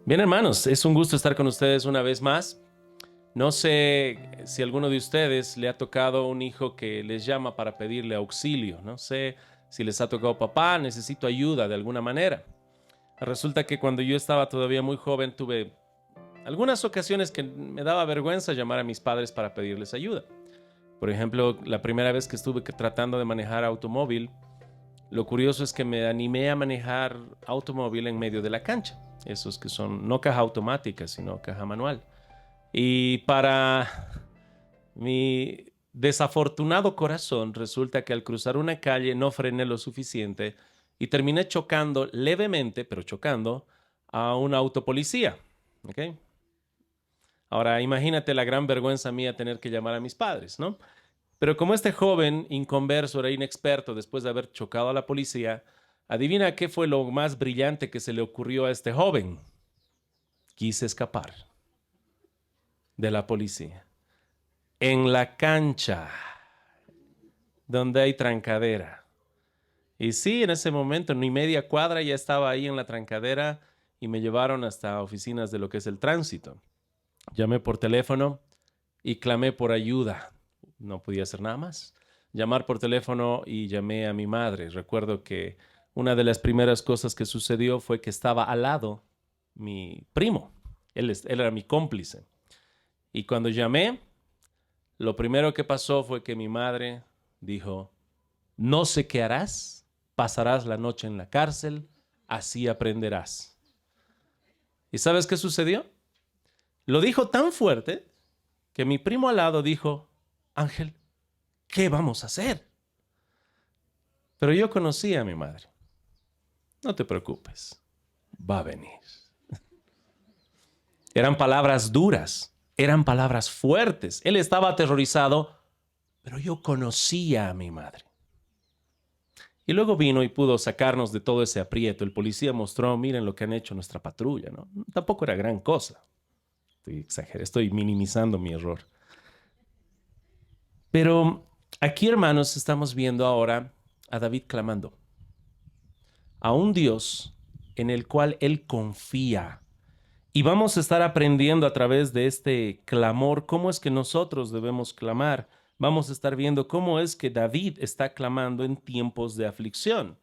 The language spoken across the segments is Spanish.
Bien, hermanos, es un gusto estar con ustedes una vez más. No sé si a alguno de ustedes le ha tocado un hijo que les llama para pedirle auxilio. No sé si les ha tocado papá, necesito ayuda de alguna manera. Resulta que cuando yo estaba todavía muy joven tuve algunas ocasiones que me daba vergüenza llamar a mis padres para pedirles ayuda. Por ejemplo, la primera vez que estuve tratando de manejar automóvil, lo curioso es que me animé a manejar automóvil en medio de la cancha. Esos que son no caja automática, sino caja manual. Y para mi desafortunado corazón, resulta que al cruzar una calle no frené lo suficiente y terminé chocando levemente, pero chocando, a un autopolicía. ¿Ok? Ahora, imagínate la gran vergüenza mía tener que llamar a mis padres, ¿no? Pero como este joven inconverso era inexperto después de haber chocado a la policía, adivina qué fue lo más brillante que se le ocurrió a este joven. Quise escapar de la policía. En la cancha, donde hay trancadera. Y sí, en ese momento, ni media cuadra, ya estaba ahí en la trancadera y me llevaron hasta oficinas de lo que es el tránsito. Llamé por teléfono y clamé por ayuda. No podía hacer nada más. Llamar por teléfono y llamé a mi madre. Recuerdo que una de las primeras cosas que sucedió fue que estaba al lado mi primo. Él era mi cómplice. Y cuando llamé, lo primero que pasó fue que mi madre dijo, no sé qué harás, pasarás la noche en la cárcel, así aprenderás. ¿Y sabes qué sucedió? Lo dijo tan fuerte que mi primo al lado dijo, Ángel, ¿qué vamos a hacer? Pero yo conocía a mi madre. No te preocupes, va a venir. Eran palabras duras, eran palabras fuertes. Él estaba aterrorizado, pero yo conocía a mi madre. Y luego vino y pudo sacarnos de todo ese aprieto. El policía mostró, miren lo que han hecho nuestra patrulla, ¿no? Tampoco era gran cosa. Estoy minimizando mi error. Pero aquí, hermanos, estamos viendo ahora a David clamando a un Dios en el cual él confía. Y vamos a estar aprendiendo a través de este clamor cómo es que nosotros debemos clamar. Vamos a estar viendo cómo es que David está clamando en tiempos de aflicción.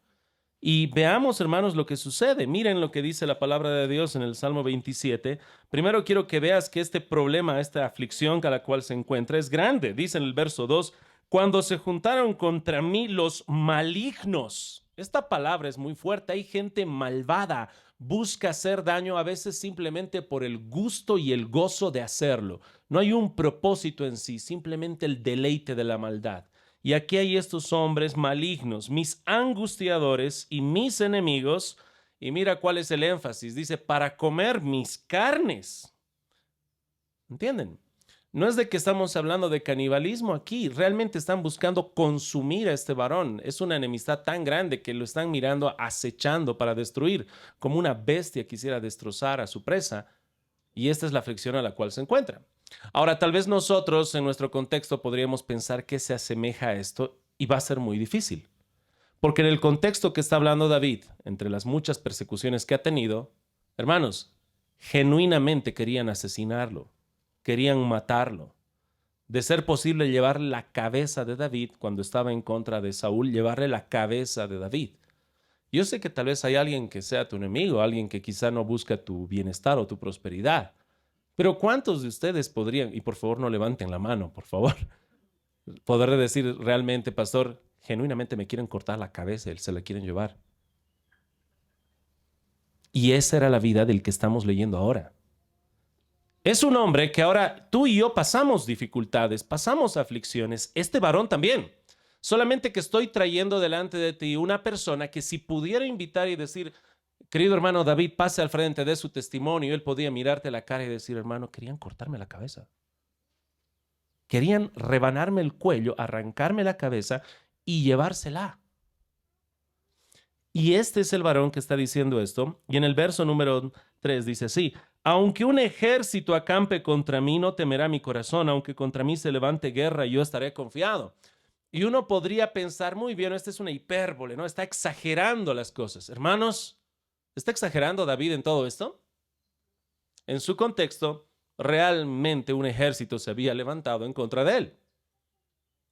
Y veamos, hermanos, lo que sucede. Miren lo que dice la palabra de Dios en el Salmo 27. Primero quiero que veas que este problema, esta aflicción a la cual se encuentra es grande. Dice en el verso 2, cuando se juntaron contra mí los malignos. Esta palabra es muy fuerte. Hay gente malvada, busca hacer daño a veces simplemente por el gusto y el gozo de hacerlo. No hay un propósito en sí, simplemente el deleite de la maldad. Y aquí hay estos hombres malignos, mis angustiadores y mis enemigos. Y mira cuál es el énfasis. Dice, para comer mis carnes. ¿Entienden? No es de que estamos hablando de canibalismo aquí. Realmente están buscando consumir a este varón. Es una enemistad tan grande que lo están mirando, acechando para destruir, como una bestia quisiera destrozar a su presa. Y esta es la aflicción a la cual se encuentra. Ahora, tal vez nosotros en nuestro contexto podríamos pensar que se asemeja a esto y va a ser muy difícil. Porque en el contexto que está hablando David, entre las muchas persecuciones que ha tenido, hermanos, genuinamente querían asesinarlo, querían matarlo. De ser posible llevarle la cabeza de David cuando estaba en contra de Saúl, llevarle la cabeza de David. Yo sé que tal vez hay alguien que sea tu enemigo, alguien que quizá no busca tu bienestar o tu prosperidad. Pero ¿cuántos de ustedes podrían, y por favor no levanten la mano, por favor, poder decir realmente, pastor, genuinamente me quieren cortar la cabeza, se la quieren llevar? Y esa era la vida del que estamos leyendo ahora. Es un hombre que ahora tú y yo pasamos dificultades, pasamos aflicciones, este varón también. Solamente que estoy trayendo delante de ti una persona que si pudiera invitar y decir, querido hermano David, pase al frente de su testimonio, él podía mirarte la cara y decir, hermano, querían cortarme la cabeza. Querían rebanarme el cuello, arrancarme la cabeza y llevársela. Y este es el varón que está diciendo esto. Y en el verso número 3 dice así, aunque un ejército acampe contra mí, no temerá mi corazón, aunque contra mí se levante guerra, yo estaré confiado. Y uno podría pensar, muy bien, esta es una hipérbole, ¿no? Está exagerando las cosas. Hermanos, ¿está exagerando David en todo esto? En su contexto, realmente un ejército se había levantado en contra de él.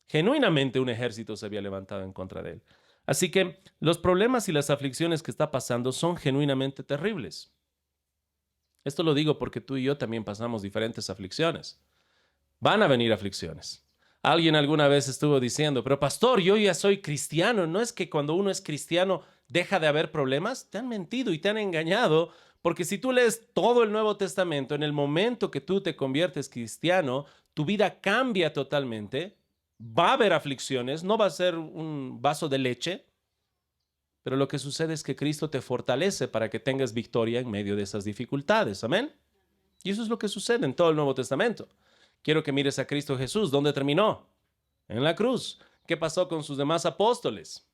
Genuinamente un ejército se había levantado en contra de él. Así que los problemas y las aflicciones que está pasando son genuinamente terribles. Esto lo digo porque tú y yo también pasamos diferentes aflicciones. Van a venir aflicciones. Alguien alguna vez estuvo diciendo, pero pastor, yo ya soy cristiano. ¿No es que cuando uno es cristiano deja de haber problemas? Te han mentido y te han engañado, porque si tú lees todo el Nuevo Testamento, en el momento que tú te conviertes cristiano, tu vida cambia totalmente. Va a haber aflicciones, no va a ser un vaso de leche, pero lo que sucede es que Cristo te fortalece para que tengas victoria en medio de esas dificultades. Amén. Y eso es lo que sucede en todo el Nuevo Testamento. Quiero que mires a Cristo Jesús. ¿Dónde terminó? En la cruz. ¿Qué pasó con sus demás apóstoles?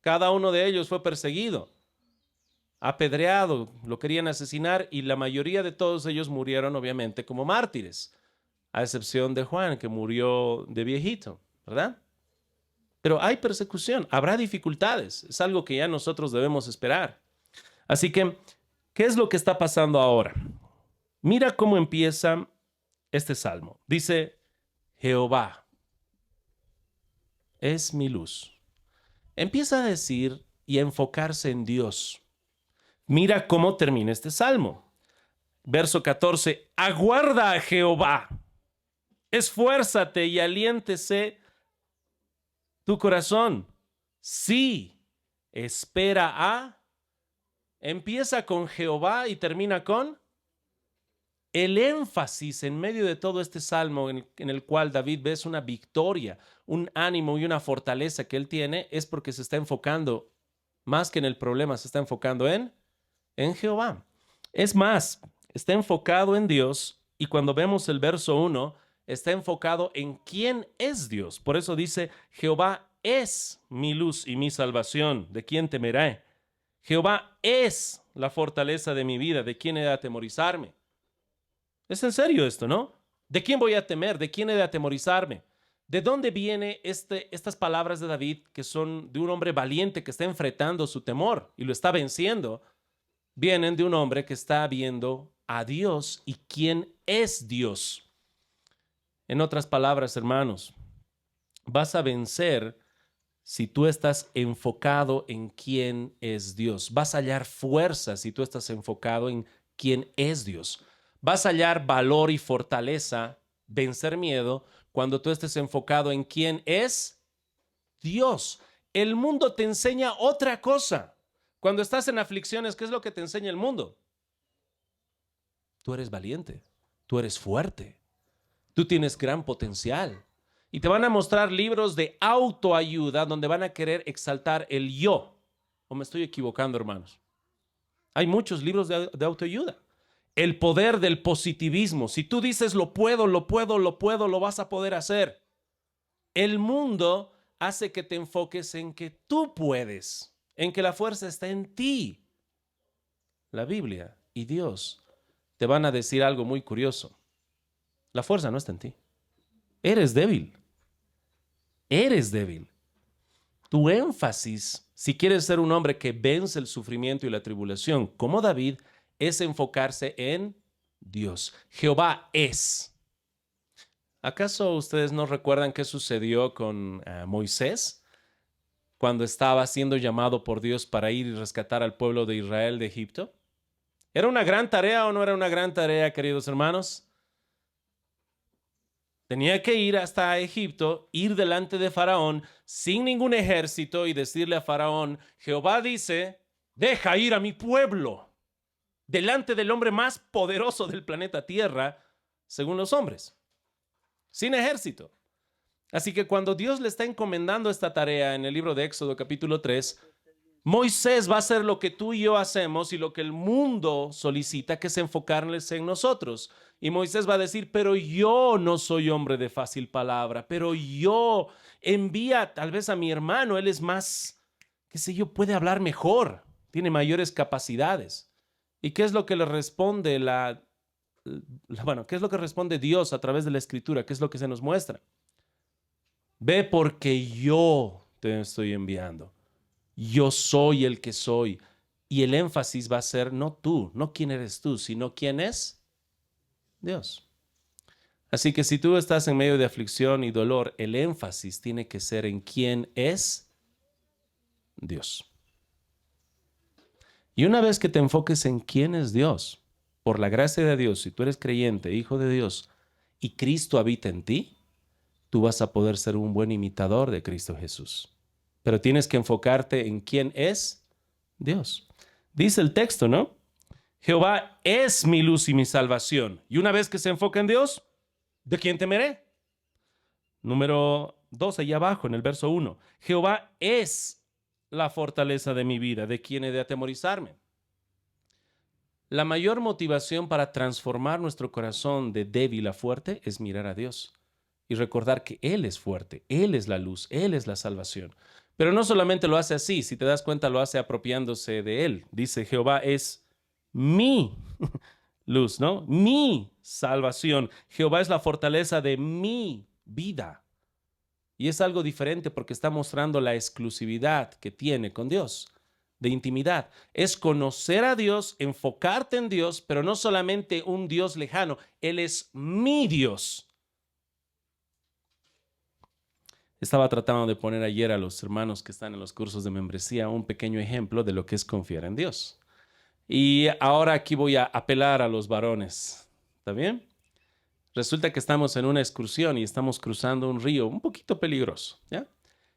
Cada uno de ellos fue perseguido, apedreado, lo querían asesinar y la mayoría de todos ellos murieron obviamente como mártires, a excepción de Juan, que murió de viejito, ¿verdad? Pero hay persecución, habrá dificultades, es algo que ya nosotros debemos esperar. Así que, ¿qué es lo que está pasando ahora? Mira cómo empieza este salmo. Dice, Jehová es mi luz. Empieza a decir y a enfocarse en Dios. Mira cómo termina este salmo. Verso 14, aguarda a Jehová, esfuérzate y aliéntese tu corazón. Sí, espera a. Empieza con Jehová y termina con el énfasis en medio de todo este salmo en el cual David ves una victoria, un ánimo y una fortaleza que él tiene, es porque se está enfocando, más que en el problema, se está enfocando en Jehová. Es más, está enfocado en Dios y cuando vemos el verso 1, está enfocado en quién es Dios. Por eso dice, Jehová es mi luz y mi salvación, ¿de quién temeré? Jehová es la fortaleza de mi vida, ¿de quién he de atemorizarme? Es en serio esto, ¿no? ¿De quién voy a temer? ¿De quién he de atemorizarme? ¿De dónde vienen estas palabras de David que son de un hombre valiente que está enfrentando su temor y lo está venciendo? Vienen de un hombre que está viendo a Dios y quién es Dios. En otras palabras, hermanos, vas a vencer si tú estás enfocado en quién es Dios. Vas a hallar fuerza si tú estás enfocado en quién es Dios. Vas a hallar valor y fortaleza, vencer miedo, cuando tú estés enfocado en quién es Dios. El mundo te enseña otra cosa. Cuando estás en aflicciones, ¿qué es lo que te enseña el mundo? Tú eres valiente, tú eres fuerte, tú tienes gran potencial. Y te van a mostrar libros de autoayuda donde van a querer exaltar el yo. ¿O me estoy equivocando, hermanos? Hay muchos libros de autoayuda. El poder del positivismo. Si tú dices lo puedo, lo puedo, lo puedo, lo vas a poder hacer. El mundo hace que te enfoques en que tú puedes, en que la fuerza está en ti. La Biblia y Dios te van a decir algo muy curioso. La fuerza no está en ti. Eres débil. Eres débil. Tu énfasis, si quieres ser un hombre que vence el sufrimiento y la tribulación, como David, es enfocarse en Dios. Jehová es. ¿Acaso ustedes no recuerdan qué sucedió con Moisés cuando estaba siendo llamado por Dios para ir y rescatar al pueblo de Israel de Egipto? ¿Era una gran tarea o no era una gran tarea, queridos hermanos? Tenía que ir hasta Egipto, ir delante de Faraón sin ningún ejército y decirle a Faraón, Jehová dice, deja ir a mi pueblo, delante del hombre más poderoso del planeta Tierra, según los hombres, sin ejército. Así que cuando Dios le está encomendando esta tarea en el libro de Éxodo capítulo 3, Moisés va a hacer lo que tú y yo hacemos y lo que el mundo solicita, que es enfocarse en nosotros. Y Moisés va a decir, pero yo no soy hombre de fácil palabra, pero yo envía tal vez a mi hermano, él es más, qué sé yo, puede hablar mejor, tiene mayores capacidades. ¿Y qué es lo que le responde qué es lo que responde Dios a través de la Escritura? ¿Qué es lo que se nos muestra? Ve porque yo te estoy enviando. Yo soy el que soy Y el énfasis va a ser no tú, no quién eres tú, sino quién es Dios. Así que si tú estás en medio de aflicción y dolor, el énfasis tiene que ser en quién es Dios. Y una vez que te enfoques en quién es Dios, por la gracia de Dios, si tú eres creyente, hijo de Dios, y Cristo habita en ti, tú vas a poder ser un buen imitador de Cristo Jesús. Pero tienes que enfocarte en quién es Dios. Dice el texto, ¿no? Jehová es mi luz y mi salvación. Y una vez que se enfoca en Dios, ¿de quién temeré? Número 2, allá abajo, en el verso 1. Jehová es la fortaleza de mi vida, ¿de quién he de atemorizarme? La mayor motivación para transformar nuestro corazón de débil a fuerte es mirar a Dios y recordar que Él es fuerte, Él es la luz, Él es la salvación. Pero no solamente lo hace así, si te das cuenta lo hace apropiándose de Él. Dice, Jehová es mi luz, ¿no? Mi salvación. Jehová es la fortaleza de mi vida. Y es algo diferente porque está mostrando la exclusividad que tiene con Dios, de intimidad. Es conocer a Dios, enfocarte en Dios, pero no solamente un Dios lejano. Él es mi Dios. Estaba tratando de poner ayer a los hermanos que están en los cursos de membresía un pequeño ejemplo de lo que es confiar en Dios. Y ahora aquí voy a apelar a los varones. ¿Está bien? Resulta que estamos en una excursión y estamos cruzando un río un poquito peligroso, ¿ya?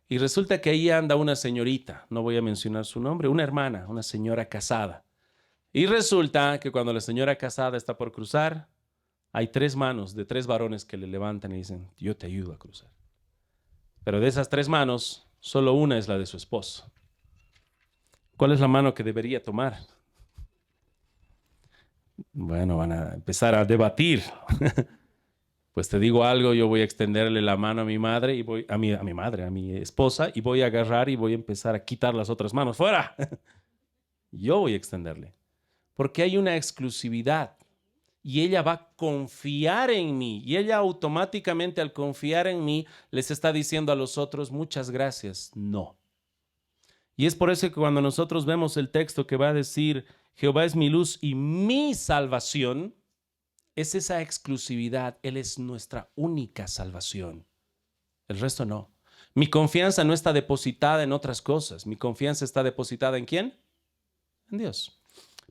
Y resulta que ahí anda una señorita, no voy a mencionar su nombre, una hermana, una señora casada. Y resulta que cuando la señora casada está por cruzar, hay 3 manos de 3 varones que le levantan y dicen, yo te ayudo a cruzar. Pero de esas 3 manos, solo una es la de su esposo. ¿Cuál es la mano que debería tomar? Bueno, van a empezar a debatir. Pues te digo algo, yo voy a extenderle la mano a mi madre y voy a mi esposa, y voy a agarrar y voy a empezar a quitar las otras manos. ¡Fuera! Yo voy a extenderle. Porque hay una exclusividad y ella va a confiar en mí. Y ella automáticamente al confiar en mí les está diciendo a los otros, muchas gracias, no. Y es por eso que cuando nosotros vemos el texto que va a decir, Jehová es mi luz y mi salvación, es esa exclusividad. Él es nuestra única salvación. El resto no. Mi confianza no está depositada en otras cosas. Mi confianza está depositada ¿en quién? En Dios.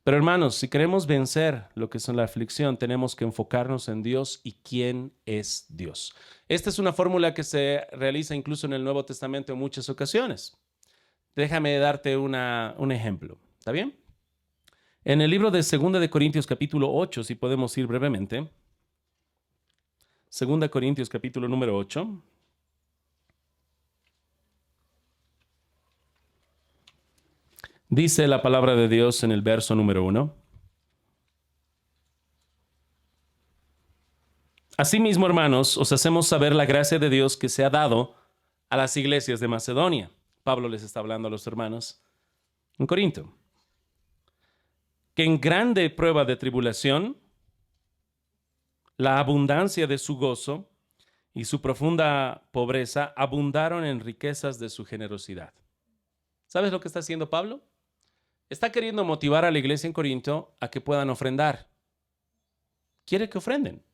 Pero hermanos, si queremos vencer lo que es la aflicción, tenemos que enfocarnos en Dios y quién es Dios. Esta es una fórmula que se realiza incluso en el Nuevo Testamento en muchas ocasiones. Déjame darte un ejemplo. ¿Está bien? En el libro de 2 de Corintios capítulo 8, si podemos ir brevemente. 2 Corintios capítulo número 8. Dice la palabra de Dios en el verso número 1. Asimismo, hermanos, os hacemos saber la gracia de Dios que se ha dado a las iglesias de Macedonia. Pablo les está hablando a los hermanos en Corinto. Que en grande prueba de tribulación, la abundancia de su gozo y su profunda pobreza abundaron en riquezas de su generosidad. ¿Sabes lo que está haciendo Pablo? Está queriendo motivar a la iglesia en Corinto a que puedan ofrendar. Quiere que ofrenden,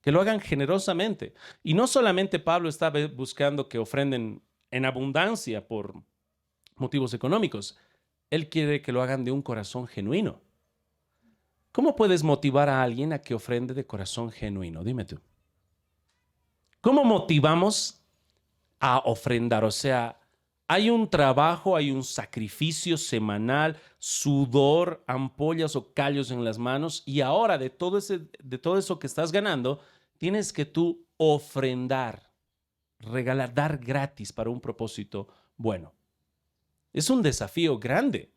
que lo hagan generosamente. Y no solamente Pablo está buscando que ofrenden en abundancia por motivos económicos. Él quiere que lo hagan de un corazón genuino. ¿Cómo puedes motivar a alguien a que ofrende de corazón genuino? Dime tú. ¿Cómo motivamos a ofrendar? O sea, hay un trabajo, hay un sacrificio semanal, sudor, ampollas o callos en las manos, y ahora de todo eso que estás ganando, tienes que tú ofrendar, regalar, dar gratis para un propósito bueno. Es un desafío grande.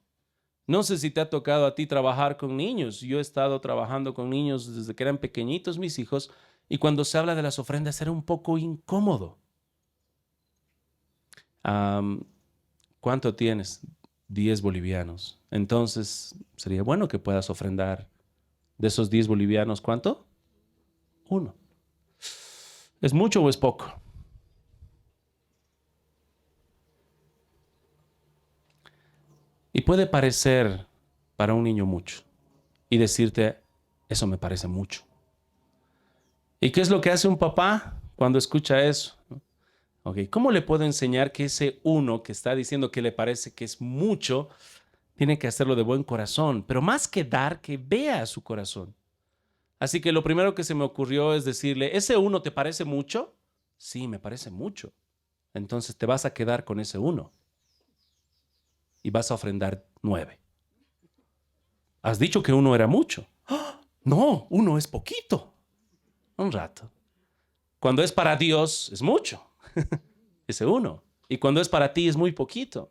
No sé si te ha tocado a ti trabajar con niños. Yo he estado trabajando con niños desde que eran pequeñitos mis hijos, y cuando se habla de las ofrendas era un poco incómodo. ¿Cuánto tienes? 10 bolivianos. Entonces, sería bueno que puedas ofrendar de esos 10 bolivianos. ¿Cuánto? 1. ¿Es mucho o es poco? Y puede parecer para un niño mucho y decirte, eso me parece mucho. ¿Y qué es lo que hace un papá cuando escucha eso? Okay. ¿Cómo le puedo enseñar que ese uno que está diciendo que le parece que es mucho, tiene que hacerlo de buen corazón? Pero más que dar, que vea su corazón. Así que lo primero que se me ocurrió es decirle, ¿ese uno te parece mucho? Sí, me parece mucho. Entonces te vas a quedar con ese uno y vas a ofrendar 9. Has dicho que uno era mucho. ¡Ah! No, uno es poquito. Un rato. Cuando es para Dios es mucho. Ese uno. Y cuando es para ti es muy poquito.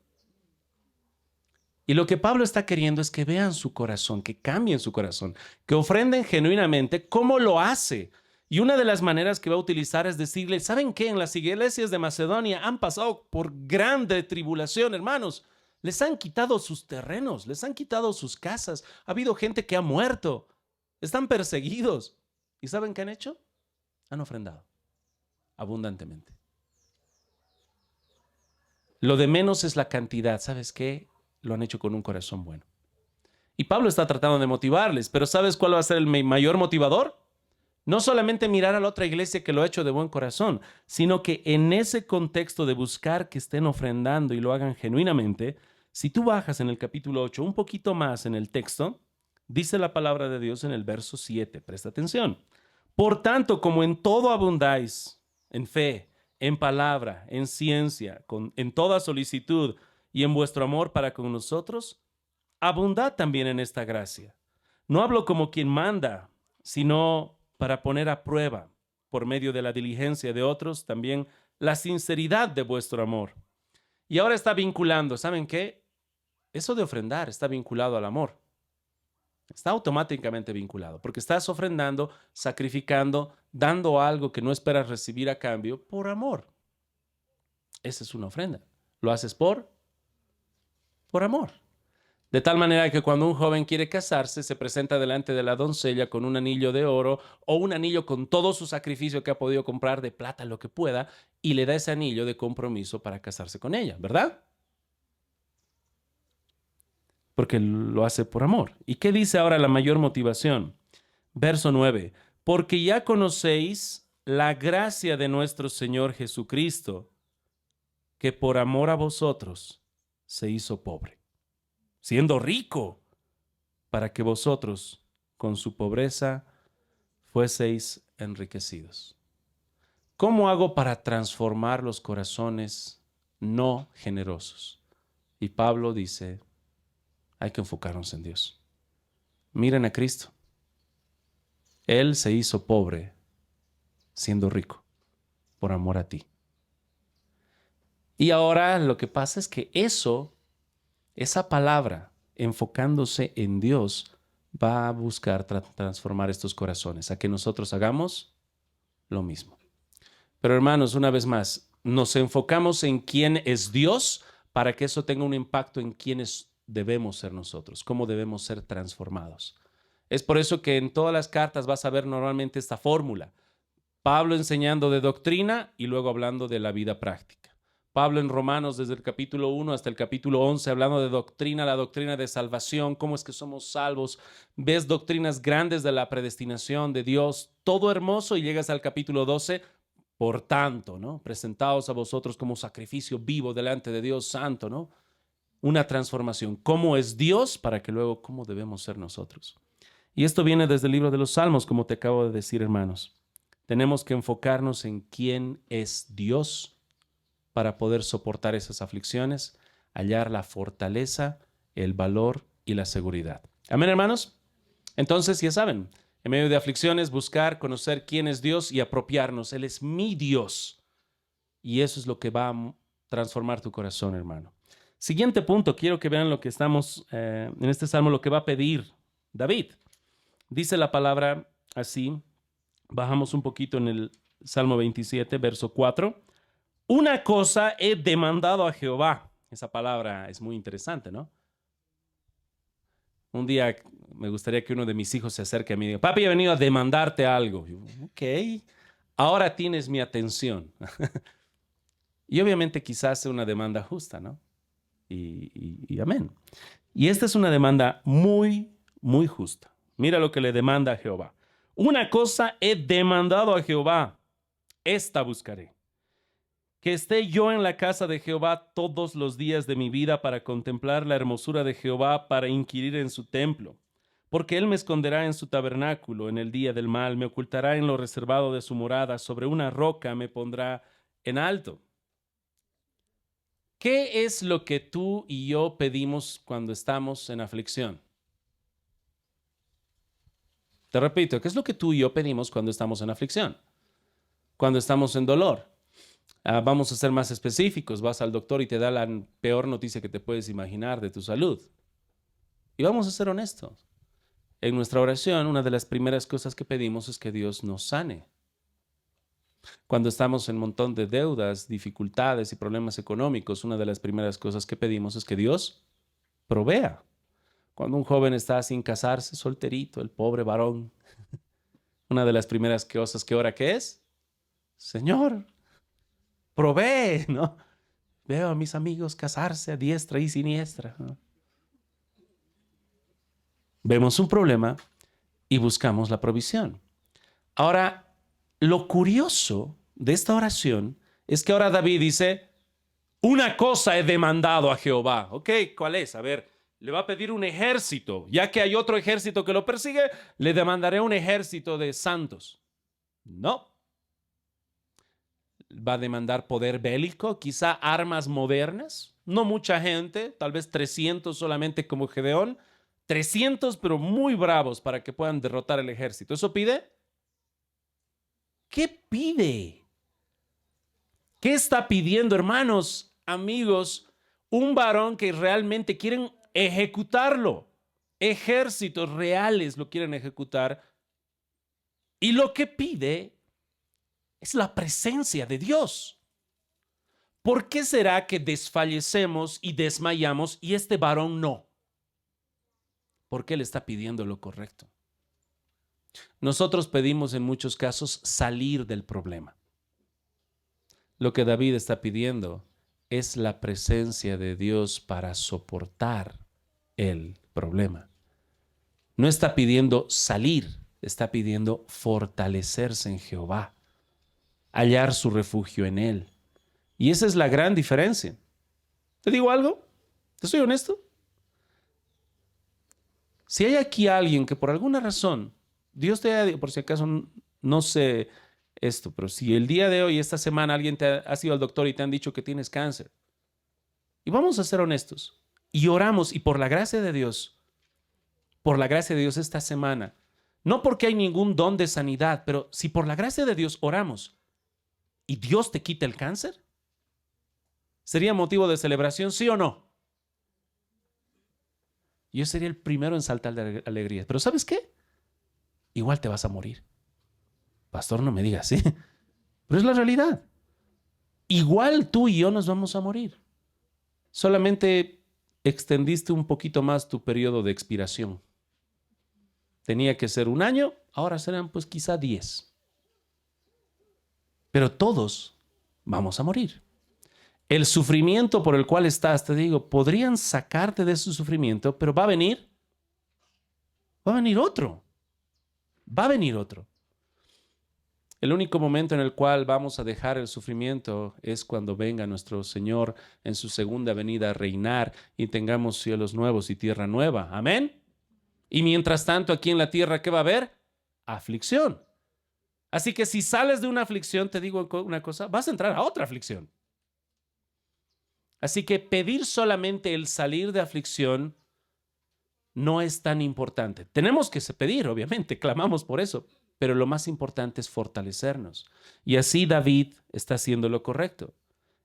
Y lo que Pablo está queriendo es que vean su corazón, que cambien su corazón, que ofrenden genuinamente cómo lo hace. Y una de las maneras que va a utilizar es decirle, ¿saben qué? En las iglesias de Macedonia han pasado por grande tribulación, hermanos. Les han quitado sus terrenos, les han quitado sus casas. Ha habido gente que ha muerto. Están perseguidos. ¿Y saben qué han hecho? Han ofrendado abundantemente. Lo de menos es la cantidad. ¿Sabes qué? Lo han hecho con un corazón bueno. Y Pablo está tratando de motivarles, pero ¿sabes cuál va a ser el mayor motivador? No solamente mirar a la otra iglesia que lo ha hecho de buen corazón, sino que en ese contexto de buscar que estén ofrendando y lo hagan genuinamente, si tú bajas en el capítulo 8 un poquito más en el texto, dice la palabra de Dios en el verso 7, presta atención. Por tanto, como en todo abundáis, en fe, en palabra, en ciencia, en toda solicitud y en vuestro amor para con nosotros, abundad también en esta gracia. No hablo como quien manda, sino para poner a prueba, por medio de la diligencia de otros, también la sinceridad de vuestro amor. Y ahora está vinculando, ¿saben qué? Eso de ofrendar está vinculado al amor. Está automáticamente vinculado, porque estás ofrendando, sacrificando, dando algo que no esperas recibir a cambio por amor. Esa es una ofrenda. Lo haces por amor. De tal manera que cuando un joven quiere casarse, se presenta delante de la doncella con un anillo de oro o un anillo con todo su sacrificio que ha podido comprar de plata, lo que pueda, y le da ese anillo de compromiso para casarse con ella, ¿verdad? Porque lo hace por amor. ¿Y qué dice ahora la mayor motivación? Verso 9. Porque ya conocéis la gracia de nuestro Señor Jesucristo, que por amor a vosotros se hizo pobre, siendo rico, para que vosotros, con su pobreza, fueseis enriquecidos. ¿Cómo hago para transformar los corazones no generosos? Y Pablo dice, hay que enfocarnos en Dios. Miren a Cristo. Él se hizo pobre siendo rico por amor a ti. Y ahora lo que pasa es que esa palabra, enfocándose en Dios, va a buscar transformar estos corazones, a que nosotros hagamos lo mismo. Pero hermanos, una vez más, nos enfocamos en quién es Dios para que eso tenga un impacto en quiénes debemos ser nosotros, cómo debemos ser transformados. Es por eso que en todas las cartas vas a ver normalmente esta fórmula. Pablo enseñando de doctrina y luego hablando de la vida práctica. Pablo en Romanos desde el capítulo 1 hasta el capítulo 11 hablando de doctrina, la doctrina de salvación, cómo es que somos salvos. Ves doctrinas grandes de la predestinación de Dios, todo hermoso, y llegas al capítulo 12, por tanto, ¿no? Presentaos a vosotros como sacrificio vivo delante de Dios santo, ¿no? Una transformación. ¿Cómo es Dios? Para que luego, ¿cómo debemos ser nosotros? Y esto viene desde el libro de los Salmos, como te acabo de decir, hermanos. Tenemos que enfocarnos en quién es Dios para poder soportar esas aflicciones, hallar la fortaleza, el valor y la seguridad. Amén, hermanos. Entonces, ya saben, en medio de aflicciones, buscar, conocer quién es Dios y apropiarnos. Él es mi Dios. Y eso es lo que va a transformar tu corazón, hermano. Siguiente punto, quiero que vean lo que estamos, en este salmo, lo que va a pedir David. Dice la palabra así, bajamos un poquito en el Salmo 27, verso 4. Una cosa he demandado a Jehová. Esa palabra es muy interesante, ¿no? Un día me gustaría que uno de mis hijos se acerque a mí y diga, papi, he venido a demandarte algo. Yo, ok, ahora tienes mi atención. Y obviamente quizás sea una demanda justa, ¿no? Y amén. Y esta es una demanda muy, muy justa. Mira lo que le demanda a Jehová. Una cosa he demandado a Jehová, esta buscaré. Que esté yo en la casa de Jehová todos los días de mi vida para contemplar la hermosura de Jehová, para inquirir en su templo. Porque él me esconderá en su tabernáculo en el día del mal, me ocultará en lo reservado de su morada, sobre una roca me pondrá en alto. ¿Qué es lo que tú y yo pedimos cuando estamos en aflicción? Te repito, ¿qué es lo que tú y yo pedimos cuando estamos en aflicción? Cuando estamos en dolor. Vamos a ser más específicos. Vas al doctor y te da la peor noticia que te puedes imaginar de tu salud. Y vamos a ser honestos. En nuestra oración, una de las primeras cosas que pedimos es que Dios nos sane. Cuando estamos en un montón de deudas, dificultades y problemas económicos, una de las primeras cosas que pedimos es que Dios provea. Cuando un joven está sin casarse, solterito, el pobre varón, una de las primeras cosas que ora, ¿qué es? Señor, provee, ¿no? Veo a mis amigos casarse a diestra y siniestra, ¿no? Vemos un problema y buscamos la provisión. Ahora, lo curioso de esta oración es que ahora David dice, una cosa he demandado a Jehová. Ok, ¿cuál es? A ver, le va a pedir un ejército. Ya que hay otro ejército que lo persigue, le demandaré un ejército de santos. No. Va a demandar poder bélico, quizá armas modernas. No mucha gente, tal vez 300 solamente como Gedeón. 300 pero muy bravos para que puedan derrotar el ejército. ¿Eso pide? ¿Qué pide? ¿Qué está pidiendo, hermanos, amigos? Un varón que realmente quieren ejecutarlo. Ejércitos reales lo quieren ejecutar. Y lo que pide es la presencia de Dios. ¿Por qué será que desfallecemos y desmayamos y este varón no? Porque él está pidiendo lo correcto. Nosotros pedimos en muchos casos salir del problema. Lo que David está pidiendo es la presencia de Dios para soportar el problema. No está pidiendo salir, está pidiendo fortalecerse en Jehová, hallar su refugio en Él. Y esa es la gran diferencia. ¿Te digo algo? ¿Te soy honesto? Si hay aquí alguien que por alguna razón, Dios te ha, por si acaso no sé esto, pero si el día de hoy, esta semana, alguien te ha ido al doctor y te han dicho que tienes cáncer, y vamos a ser honestos, y oramos, y por la gracia de Dios esta semana, no porque hay ningún don de sanidad, pero si por la gracia de Dios oramos y Dios te quita el cáncer, ¿sería motivo de celebración, sí o no? Yo sería el primero en saltar de alegría. Pero ¿sabes qué? Igual te vas a morir. Pastor, no me digas, ¿sí? Pero es la realidad. Igual tú y yo nos vamos a morir. Solamente extendiste un poquito más tu periodo de expiración. Tenía que ser 1 año, ahora serán pues quizá 10. Pero todos vamos a morir. El sufrimiento por el cual estás, te digo, podrían sacarte de ese sufrimiento, pero va a venir otro. Va a venir otro. El único momento en el cual vamos a dejar el sufrimiento es cuando venga nuestro Señor en su segunda venida a reinar y tengamos cielos nuevos y tierra nueva. Amén. Y mientras tanto, aquí en la tierra, ¿qué va a haber? Aflicción. Así que si sales de una aflicción, te digo una cosa, vas a entrar a otra aflicción. Así que pedir solamente el salir de aflicción no es tan importante. Tenemos que pedir, obviamente, clamamos por eso, pero lo más importante es fortalecernos. Y así David está haciendo lo correcto.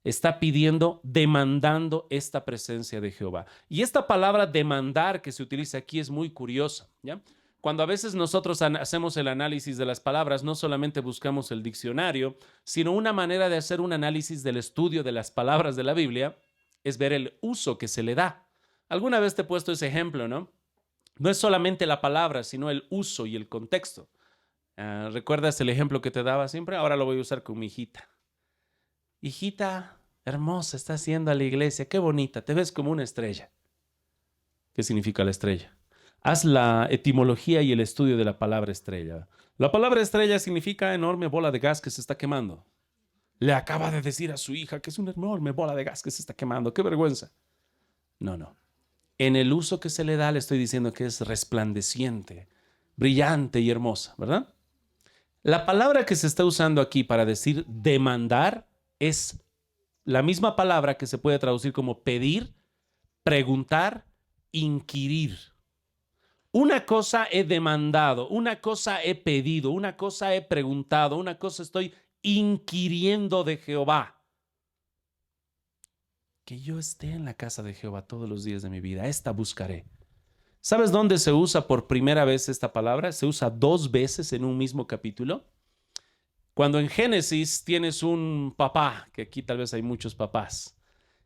Está pidiendo, demandando esta presencia de Jehová. Y esta palabra demandar que se utiliza aquí es muy curiosa, ¿ya? Cuando a veces nosotros hacemos el análisis de las palabras, no solamente buscamos el diccionario, sino una manera de hacer un análisis del estudio de las palabras de la Biblia es ver el uso que se le da. Alguna vez te he puesto ese ejemplo, ¿no? No es solamente la palabra, sino el uso y el contexto. ¿Recuerdas el ejemplo que te daba siempre? Ahora lo voy a usar con mi hijita. Hijita, hermosa, estás yendo a la iglesia, qué bonita, te ves como una estrella. qué significa la estrella. Haz la etimología y el estudio de la palabra estrella. La palabra estrella significa enorme bola de gas que se está quemando. Le acaba de decir a su hija que es una enorme bola de gas que se está quemando. ¡Qué vergüenza! No, no. En el uso que se le da le estoy diciendo que es resplandeciente, brillante y hermosa, ¿verdad? La palabra que se está usando aquí para decir demandar es la misma palabra que se puede traducir como pedir, preguntar, inquirir. Una cosa he demandado, una cosa he pedido, una cosa he preguntado, una cosa estoy inquiriendo de Jehová. Que yo esté en la casa de Jehová todos los días de mi vida, esta buscaré. ¿Sabes dónde se usa por primera vez esta palabra? Se usa 2 veces en un mismo capítulo. Cuando en Génesis tienes un papá, que aquí tal vez hay muchos papás,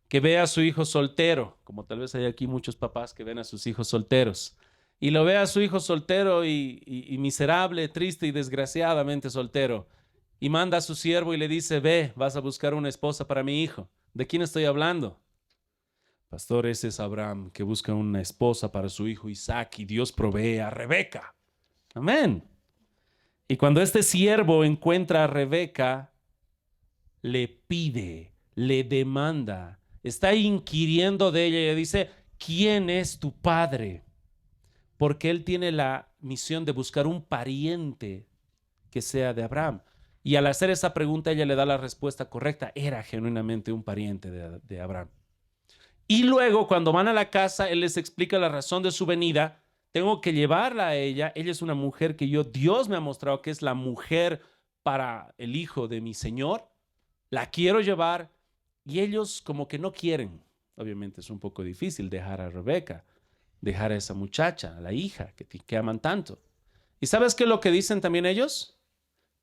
que ve a su hijo soltero, como tal vez hay aquí muchos papás que ven a sus hijos solteros, y lo ve a su hijo soltero y miserable, triste y desgraciadamente soltero, y manda a su siervo y le dice, ve, vas a buscar una esposa para mi hijo. ¿De quién estoy hablando? Pastor, ese es Abraham, que busca una esposa para su hijo Isaac, y Dios provee a Rebeca. Amén. Y cuando este siervo encuentra a Rebeca, le pide, le demanda, está inquiriendo de ella y le dice, ¿quién es tu padre? Porque él tiene la misión de buscar un pariente que sea de Abraham. Y al hacer esa pregunta, ella le da la respuesta correcta. Era genuinamente un pariente de Abraham. Y luego, cuando van a la casa, él les explica la razón de su venida. Tengo que llevarla a ella. Ella es una mujer que Dios me ha mostrado que es la mujer para el hijo de mi Señor. La quiero llevar y ellos como que no quieren. Obviamente es un poco difícil dejar a Rebeca, dejar a esa muchacha, a la hija que aman tanto. ¿Y sabes qué es lo que dicen también ellos?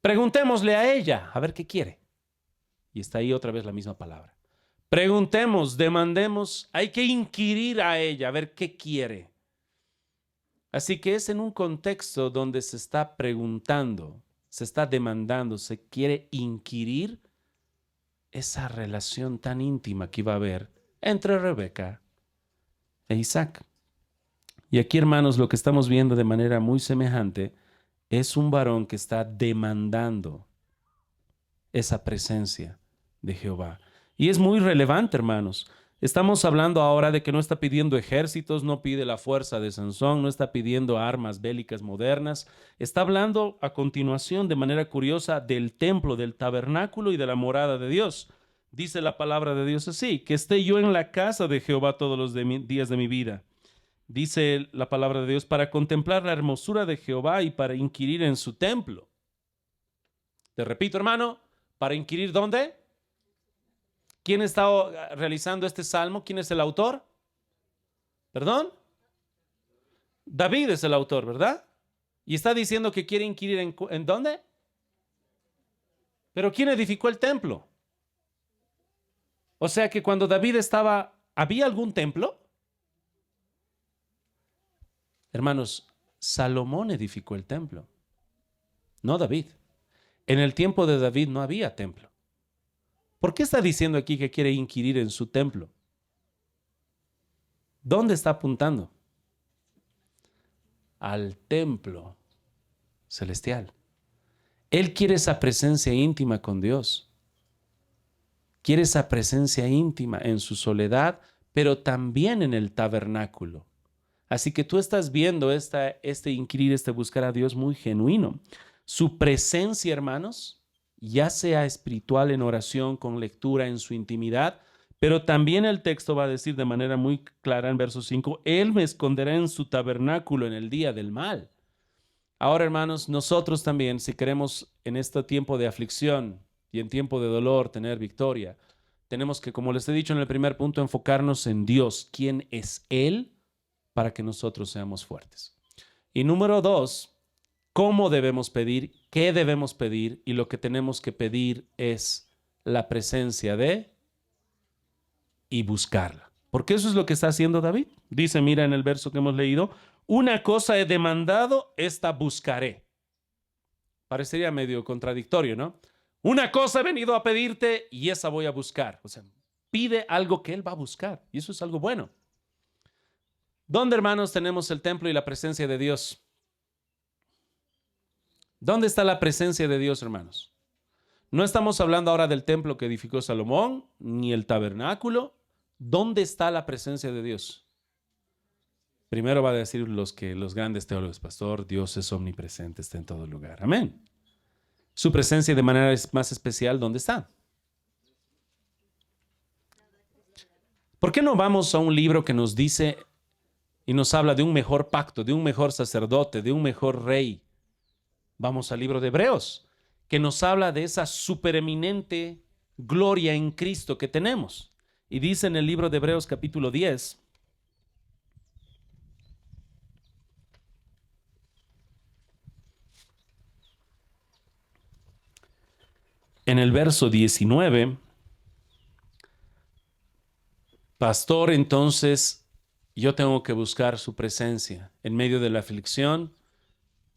Preguntémosle a ella, a ver qué quiere. Y está ahí otra vez la misma palabra. Preguntemos, demandemos, hay que inquirir a ella, a ver qué quiere. Así que es en un contexto donde se está preguntando, se está demandando, se quiere inquirir esa relación tan íntima que iba a haber entre Rebeca e Isaac. Y aquí, hermanos, lo que estamos viendo de manera muy semejante es un varón que está demandando esa presencia de Jehová. Y es muy relevante, hermanos. Estamos hablando ahora de que no está pidiendo ejércitos, no pide la fuerza de Sansón, no está pidiendo armas bélicas modernas. Está hablando a continuación de manera curiosa del templo, del tabernáculo y de la morada de Dios. Dice la palabra de Dios así, que esté yo en la casa de Jehová todos los días de mi vida. Dice la palabra de Dios, para contemplar la hermosura de Jehová y para inquirir en su templo. Te repito, hermano, ¿para inquirir dónde? ¿Quién está realizando este salmo? ¿Quién es el autor? ¿Perdón? David es el autor, ¿verdad? Y está diciendo que quiere inquirir ¿en dónde? Pero ¿quién edificó el templo? O sea que cuando David estaba, ¿había algún templo? Hermanos, Salomón edificó el templo, no David. En el tiempo de David no había templo. ¿Por qué está diciendo aquí que quiere inquirir en su templo? ¿Dónde está apuntando? Al templo celestial. Él quiere esa presencia íntima con Dios. Quiere esa presencia íntima en su soledad, pero también en el tabernáculo. Así que tú estás viendo este inquirir, este buscar a Dios muy genuino. Su presencia, hermanos, ya sea espiritual en oración, con lectura en su intimidad, pero también el texto va a decir de manera muy clara en verso 5, Él me esconderá en su tabernáculo en el día del mal. Ahora, hermanos, nosotros también, si queremos en este tiempo de aflicción y en tiempo de dolor tener victoria, tenemos que, como les he dicho en el primer punto, enfocarnos en Dios. ¿Quién es Él? Para que nosotros seamos fuertes. Y número 2, ¿cómo debemos pedir? ¿Qué debemos pedir? Y lo que tenemos que pedir es la presencia de y buscarla. Porque eso es lo que está haciendo David. Dice, mira en el verso que hemos leído, una cosa he demandado, esta buscaré. Parecería medio contradictorio, ¿no? Una cosa he venido a pedirte y esa voy a buscar. O sea, pide algo que él va a buscar y eso es algo bueno. ¿Dónde, hermanos, tenemos el templo y la presencia de Dios? ¿Dónde está la presencia de Dios, hermanos? No estamos hablando ahora del templo que edificó Salomón, ni el tabernáculo. ¿Dónde está la presencia de Dios? Primero va a decir los grandes teólogos, pastor, Dios es omnipresente, está en todo lugar. Amén. Su presencia de manera más especial, ¿dónde está? ¿Por qué no vamos a un libro que nos dice y nos habla de un mejor pacto, de un mejor sacerdote, de un mejor rey? Vamos al libro de Hebreos, que nos habla de esa supereminente gloria en Cristo que tenemos. Y dice en el libro de Hebreos capítulo 10, en el verso 19, pastor, entonces yo tengo que buscar su presencia en medio de la aflicción.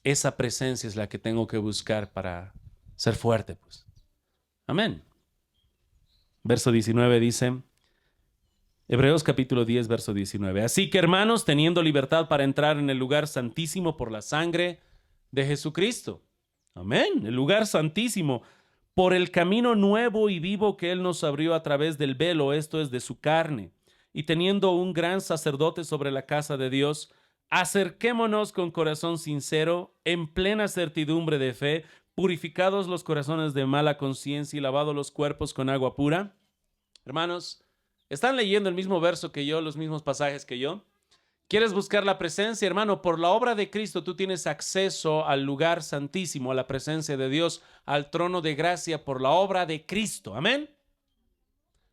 Esa presencia es la que tengo que buscar para ser fuerte, pues. Amén. Verso 19 dice, Hebreos capítulo 10, verso 19. Así que, hermanos, teniendo libertad para entrar en el lugar santísimo por la sangre de Jesucristo. Amén. El lugar santísimo por el camino nuevo y vivo que Él nos abrió a través del velo, esto es de su carne. Y teniendo un gran sacerdote sobre la casa de Dios, acerquémonos con corazón sincero, en plena certidumbre de fe, purificados los corazones de mala conciencia y lavados los cuerpos con agua pura. Hermanos, ¿están leyendo el mismo verso que yo, los mismos pasajes que yo? ¿Quieres buscar la presencia, hermano? Por la obra de Cristo tú tienes acceso al lugar santísimo, a la presencia de Dios, al trono de gracia por la obra de Cristo. Amén.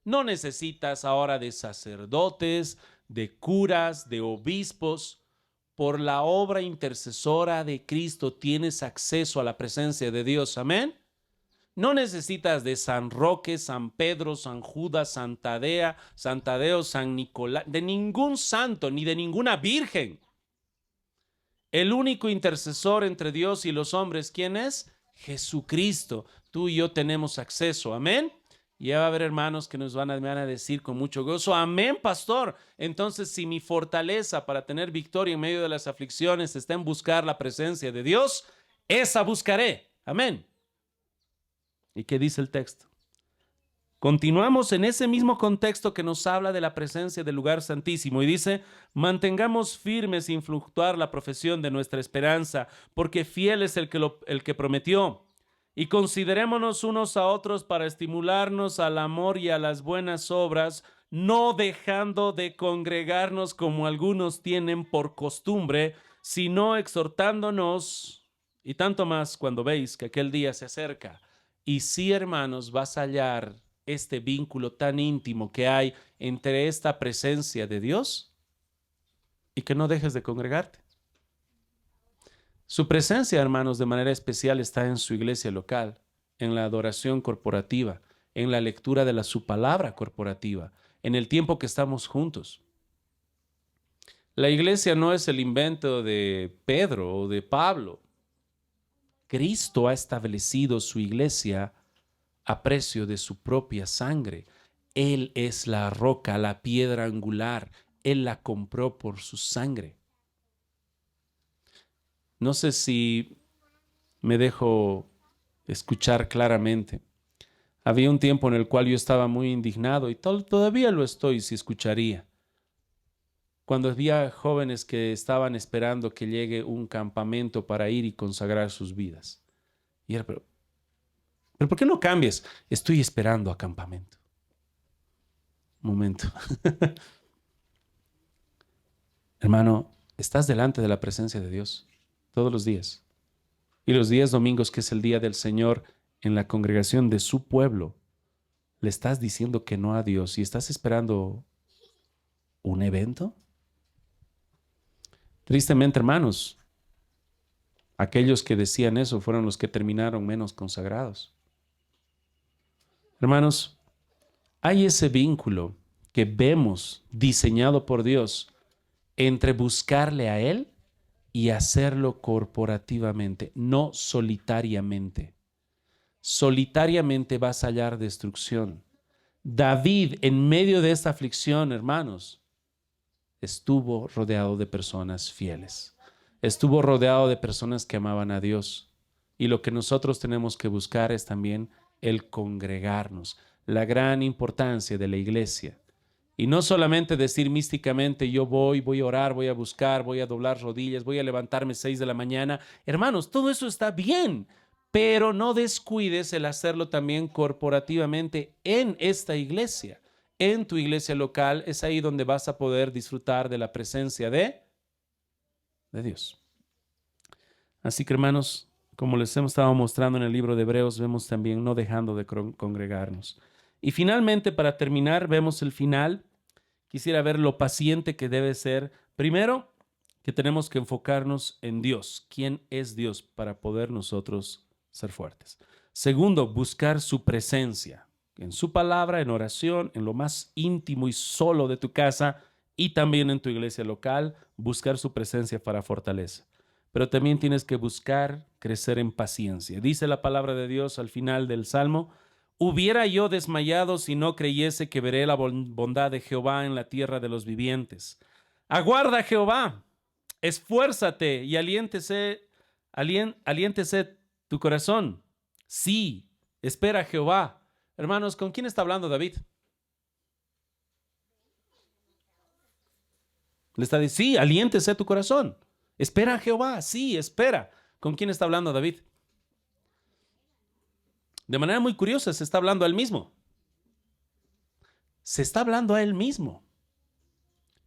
No necesitas ahora de sacerdotes, de curas, de obispos. Por la obra intercesora de Cristo tienes acceso a la presencia de Dios. Amén. No necesitas de San Roque, San Pedro, San Judas, San Tadeo, San Nicolás, de ningún santo ni de ninguna virgen. El único intercesor entre Dios y los hombres, ¿quién es? Jesucristo. Tú y yo tenemos acceso. Amén. Y va a haber hermanos que nos van a decir con mucho gozo, amén, pastor. Entonces, si mi fortaleza para tener victoria en medio de las aflicciones está en buscar la presencia de Dios, esa buscaré. Amén. ¿Y qué dice el texto? Continuamos en ese mismo contexto que nos habla de la presencia del lugar santísimo y dice, mantengamos firmes sin fluctuar la profesión de nuestra esperanza, porque fiel es el que prometió. Y considerémonos unos a otros para estimularnos al amor y a las buenas obras, no dejando de congregarnos como algunos tienen por costumbre, sino exhortándonos, y tanto más cuando veis que aquel día se acerca. Y sí, hermanos, vas a hallar este vínculo tan íntimo que hay entre esta presencia de Dios y que no dejes de congregarte. Su presencia, hermanos, de manera especial está en su iglesia local, en la adoración corporativa, en la lectura de su palabra corporativa, en el tiempo que estamos juntos. La iglesia no es el invento de Pedro o de Pablo. Cristo ha establecido su iglesia a precio de su propia sangre. Él es la roca, la piedra angular. Él la compró por su sangre. No sé si me dejo escuchar claramente. Había un tiempo en el cual yo estaba muy indignado y todavía lo estoy si escucharía. Cuando había jóvenes que estaban esperando que llegue un campamento para ir y consagrar sus vidas. Y era, pero ¿por qué no cambias? Estoy esperando a campamento. Un momento. Hermano, estás delante de la presencia de Dios todos los días. Y los días domingos, que es el día del Señor, en la congregación de su pueblo, le estás diciendo que no a Dios y estás esperando un evento. Tristemente, hermanos, aquellos que decían eso fueron los que terminaron menos consagrados. Hermanos, hay ese vínculo que vemos diseñado por Dios entre buscarle a Él y hacerlo corporativamente, no solitariamente. Solitariamente vas a hallar destrucción. David, en medio de esta aflicción, hermanos, estuvo rodeado de personas fieles. Estuvo rodeado de personas que amaban a Dios. Y lo que nosotros tenemos que buscar es también el congregarnos, la gran importancia de la iglesia. Y no solamente decir místicamente, yo voy a orar, voy a buscar, voy a doblar rodillas, voy a levantarme 6 de la mañana. Hermanos, todo eso está bien, pero no descuides el hacerlo también corporativamente en esta iglesia. En tu iglesia local es ahí donde vas a poder disfrutar de la presencia de Dios. Así que, hermanos, como les hemos estado mostrando en el libro de Hebreos, vemos también no dejando de congregarnos. Y finalmente, para terminar, vemos el final. Quisiera ver lo paciente que debe ser. Primero, que tenemos que enfocarnos en Dios. ¿Quién es Dios para poder nosotros ser fuertes? Segundo, buscar su presencia en su palabra, en oración, en lo más íntimo y solo de tu casa y también en tu iglesia local, buscar su presencia para fortaleza. Pero también tienes que buscar crecer en paciencia. Dice la palabra de Dios al final del Salmo: hubiera yo desmayado si no creyese que veré la bondad de Jehová en la tierra de los vivientes. Aguarda, Jehová, esfuérzate y aliéntese tu corazón. Sí, espera a Jehová. Hermanos, ¿con quién está hablando David? Le está diciendo, sí, aliéntese tu corazón. Espera a Jehová, sí, espera. ¿Con quién está hablando David? De manera muy curiosa, se está hablando a él mismo. Se está hablando a él mismo.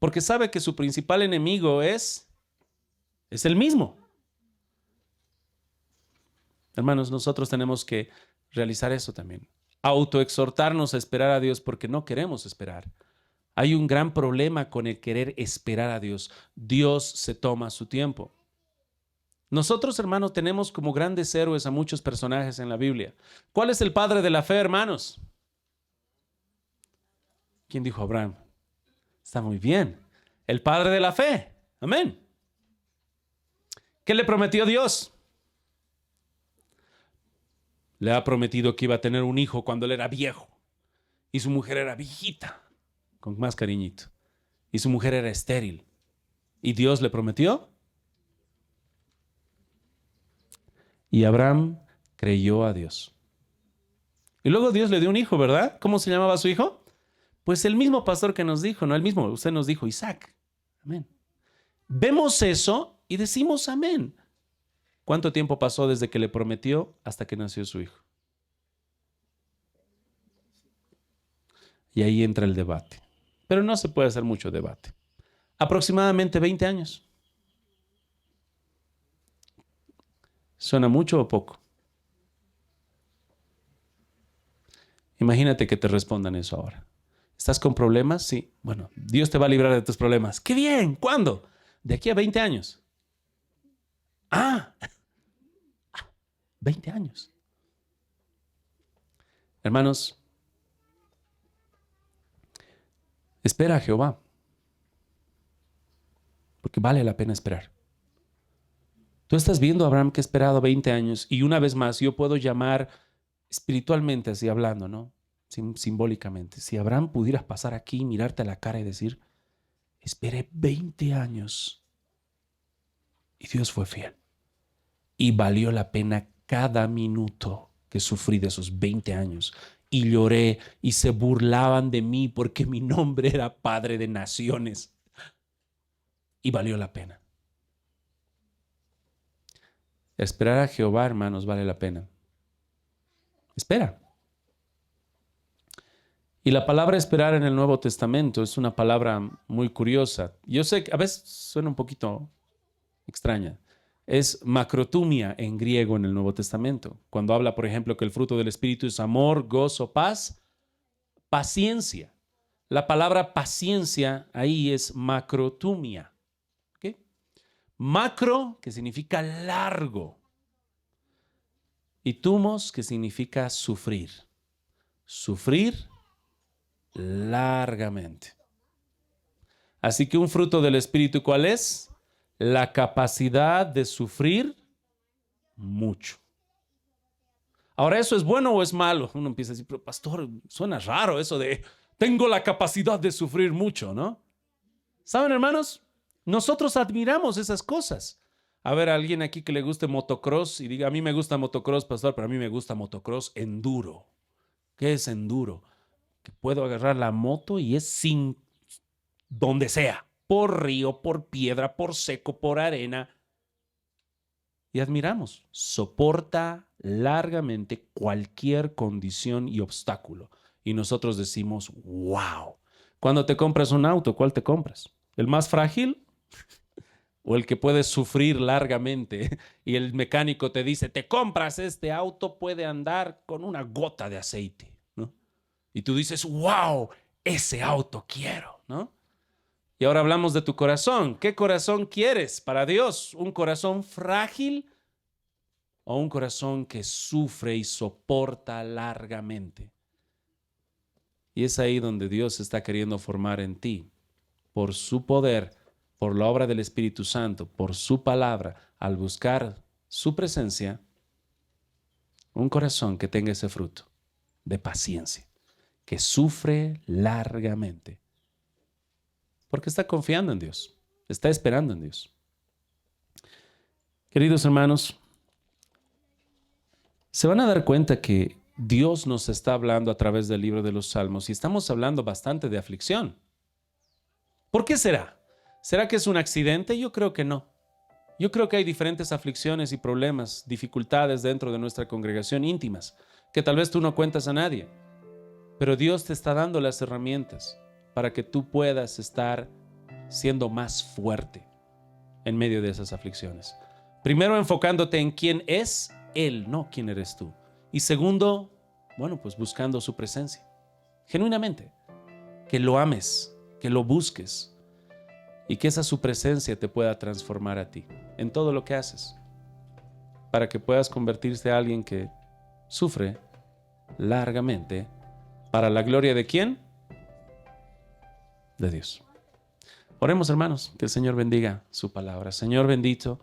Porque sabe que su principal enemigo es él mismo. Hermanos, nosotros tenemos que realizar eso también. Autoexhortarnos a esperar a Dios porque no queremos esperar. Hay un gran problema con el querer esperar a Dios. Dios se toma su tiempo. Nosotros, hermanos, tenemos como grandes héroes a muchos personajes en la Biblia. ¿Cuál es el padre de la fe, hermanos? ¿Quién dijo Abraham? Está muy bien. El padre de la fe. Amén. ¿Qué le prometió Dios? Le ha prometido que iba a tener un hijo cuando él era viejo. Y su mujer era viejita, con más cariñito. Y su mujer era estéril. ¿Y Dios le prometió? Y Abraham creyó a Dios. Y luego Dios le dio un hijo, ¿verdad? ¿Cómo se llamaba su hijo? Pues el mismo pastor que nos dijo, no el mismo, usted nos dijo Isaac. Amén. Vemos eso y decimos amén. ¿Cuánto tiempo pasó desde que le prometió hasta que nació su hijo? Y ahí entra el debate. Pero no se puede hacer mucho debate. Aproximadamente 20 años. ¿Suena mucho o poco? Imagínate que te respondan eso ahora. ¿Estás con problemas? Sí. Bueno, Dios te va a librar de tus problemas. ¡Qué bien! ¿Cuándo? De aquí a 20 años. Ah, 20 años. Hermanos, espera a Jehová, porque vale la pena esperar. Tú estás viendo a Abraham que ha esperado 20 años y una vez más yo puedo llamar espiritualmente así hablando, ¿no? Simbólicamente. Si Abraham pudieras pasar aquí, mirarte a la cara y decir, esperé 20 años y Dios fue fiel. Y valió la pena cada minuto que sufrí de esos 20 años. Y lloré y se burlaban de mí porque mi nombre era Padre de Naciones. Y valió la pena. Esperar a Jehová, hermanos, vale la pena. Espera. Y la palabra esperar en el Nuevo Testamento es una palabra muy curiosa. Yo sé que a veces suena un poquito extraña. Es macrotumia en griego en el Nuevo Testamento. Cuando habla, por ejemplo, que el fruto del Espíritu es amor, gozo, paz, paciencia. La palabra paciencia ahí es macrotumia. ¿Okay? Macro, que significa largo. Y tumos, que significa sufrir. Sufrir largamente. Así que un fruto del Espíritu, ¿cuál es? La capacidad de sufrir mucho. Ahora, ¿eso es bueno o es malo? Uno empieza a decir, pero pastor, suena raro eso de tengo la capacidad de sufrir mucho, ¿no? ¿Saben, hermanos? Nosotros admiramos esas cosas. A ver, a alguien aquí que le guste motocross y diga, a mí me gusta motocross, pastor, pero a mí me gusta motocross enduro. ¿Qué es enduro? Que puedo agarrar la moto y es sin donde sea, por río, por piedra, por seco, por arena. Y admiramos, soporta largamente cualquier condición y obstáculo. Y nosotros decimos, wow. Cuando te compras un auto, ¿cuál te compras? ¿El más frágil o el que puedes sufrir largamente? Y el mecánico te dice, te compras este auto, puede andar con una gota de aceite, ¿no? Y tú dices, wow, ese auto quiero, ¿no? Y ahora hablamos de tu corazón. ¿Qué corazón quieres para Dios? ¿Un corazón frágil o un corazón que sufre y soporta largamente? Y es ahí donde Dios está queriendo formar en ti, por su poder, por la obra del Espíritu Santo, por su palabra, al buscar su presencia, un corazón que tenga ese fruto de paciencia, que sufre largamente, porque está confiando en Dios, está esperando en Dios. Queridos hermanos, se van a dar cuenta que Dios nos está hablando a través del libro de los Salmos y estamos hablando bastante de aflicción. ¿Por qué será? ¿Será que es un accidente? Yo creo que no. Yo creo que hay diferentes aflicciones y problemas, dificultades dentro de nuestra congregación íntimas, que tal vez tú no cuentas a nadie. Pero Dios te está dando las herramientas para que tú puedas estar siendo más fuerte en medio de esas aflicciones. Primero, enfocándote en quién es Él, no quién eres tú. Y segundo, bueno, pues buscando su presencia. Genuinamente, que lo ames, que lo busques y que esa su presencia te pueda transformar a ti en todo lo que haces, para que puedas convertirte en alguien que sufre largamente para la gloria de ¿quién? De Dios. Oremos, hermanos, que el Señor bendiga su palabra. Señor bendito,